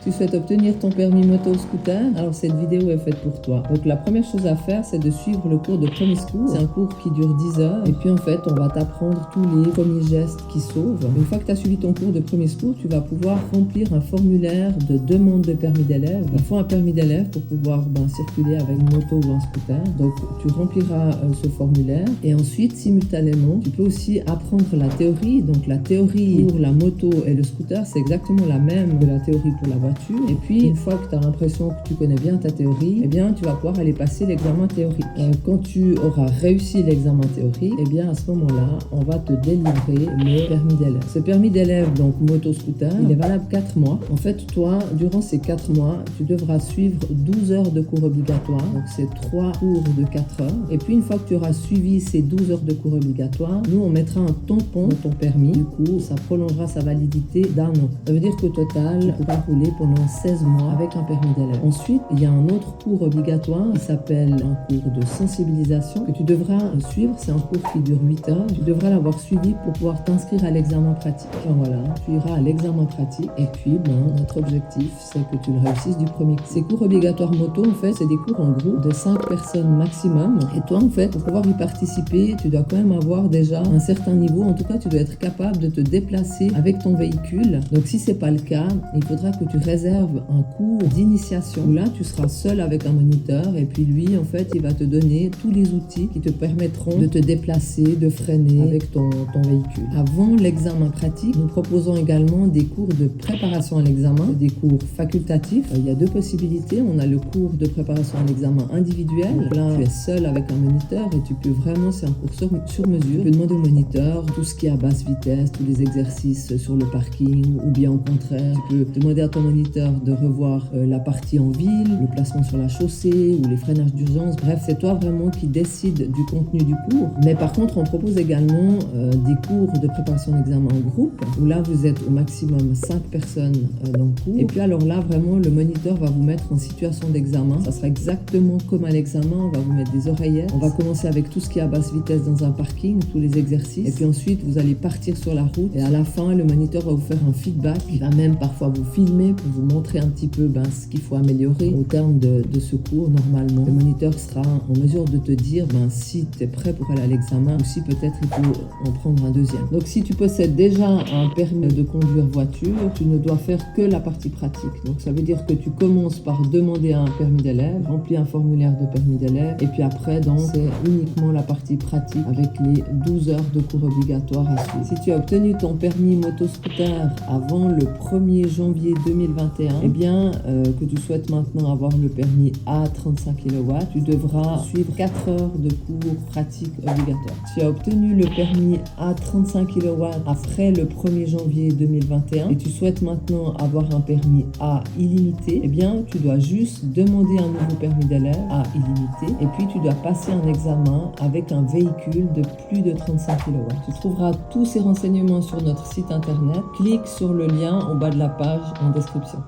Tu souhaites obtenir ton permis moto-scooter? Alors cette vidéo est faite pour toi. Donc la première chose à faire, c'est de suivre le cours de premier secours. C'est un cours qui dure 10 heures. Et puis en fait, on va t'apprendre tous les premiers gestes qui sauvent. Une fois que tu as suivi ton cours de premier secours, tu vas pouvoir remplir un formulaire de demande de permis d'élève. Il faut un permis d'élève pour pouvoir circuler avec une moto ou un scooter. Donc tu rempliras ce formulaire. Et ensuite, simultanément, tu peux aussi apprendre la théorie. Donc la théorie pour la moto et le scooter, c'est exactement la même que la théorie pour la voiture. Et puis, une fois que tu as l'impression que tu connais bien ta théorie, eh bien, tu vas pouvoir aller passer l'examen théorique. Quand tu auras réussi l'examen théorique, eh bien, à ce moment-là, on va te délivrer le permis d'élève. Ce permis d'élève, donc moto-scooter, il est valable 4 mois. En fait, toi, durant ces 4 mois, tu devras suivre 12 heures de cours obligatoires. Donc, c'est 3 cours de 4 heures. Et puis, une fois que tu auras suivi ces 12 heures de cours obligatoires, nous, on mettra un tampon dans ton permis. Du coup, ça prolongera sa validité d'1 an. Ça veut dire qu'au total, tu pourras rouler pendant 16 mois avec un permis d'élève. Ensuite, il y a un autre cours obligatoire qui s'appelle un cours de sensibilisation que tu devras suivre. C'est un cours qui dure 8 heures. Tu devras l'avoir suivi pour pouvoir t'inscrire à l'examen pratique. Enfin, voilà, tu iras à l'examen pratique et puis notre objectif, c'est que tu le réussisses du premier coup. Ces cours obligatoires moto, en fait, c'est des cours en groupe de 5 personnes maximum. Et toi, en fait, pour pouvoir y participer, tu dois quand même avoir déjà un certain niveau. En tout cas, tu dois être capable de te déplacer avec ton véhicule. Donc, si c'est pas le cas, il faudra que tu réserves un cours d'initiation où là, tu seras seul avec un moniteur et puis lui, en fait, il va te donner tous les outils qui te permettront de te déplacer, de freiner avec ton véhicule. Avant l'examen pratique, nous proposons également des cours de préparation à l'examen, des cours facultatifs. Il y a 2 possibilités. On a le cours de préparation à l'examen individuel. Donc là, tu es seul avec un moniteur et tu peux vraiment, c'est un cours sur mesure. Tu peux demander au moniteur tout ce qui est à basse vitesse, tous les exercices sur le parking, ou bien au contraire, tu peux demander à ton moniteur de revoir la partie en ville, le placement sur la chaussée ou les freinages d'urgence. Bref, c'est toi vraiment qui décides du contenu du cours. Mais par contre, on propose également des cours de préparation d'examen en groupe, où là, vous êtes au maximum 5 personnes dans le cours. Et puis alors là, vraiment, le moniteur va vous mettre en situation d'examen. Ça sera exactement comme à l'examen. On va vous mettre des oreillettes. On va commencer avec tout ce qui est à basse vitesse dans un parking, tous les exercices. Et puis ensuite, vous allez partir sur la route. Et à la fin, le moniteur va vous faire un feedback. Il va même parfois vous filmer pour vous montrer un petit peu ce qu'il faut améliorer au terme de ce cours. Normalement, le moniteur sera en mesure de te dire si tu es prêt pour aller à l'examen ou si peut-être il faut en prendre un deuxième. Donc si tu possèdes déjà un permis de conduire voiture, tu ne dois faire que la partie pratique. Donc ça veut dire que tu commences par demander un permis d'élève, remplir un formulaire de permis d'élève et puis après c'est uniquement la partie pratique avec les 12 heures de cours obligatoires à suivre. Si tu as obtenu ton permis moto-scooter avant le 1er janvier 2021, eh bien que tu souhaites maintenant avoir le permis à 35 kW, tu devras suivre 4 heures de cours pratiques obligatoires. Si tu as obtenu le permis à 35 kW après le 1er janvier 2021 et tu souhaites maintenant avoir un permis à illimité, eh bien tu dois juste demander un nouveau permis d'élève à illimité et puis tu dois passer un examen avec un véhicule de plus de 35 kW. Tu trouveras tous ces renseignements sur notre site internet. Clique sur le lien au bas de la page en description.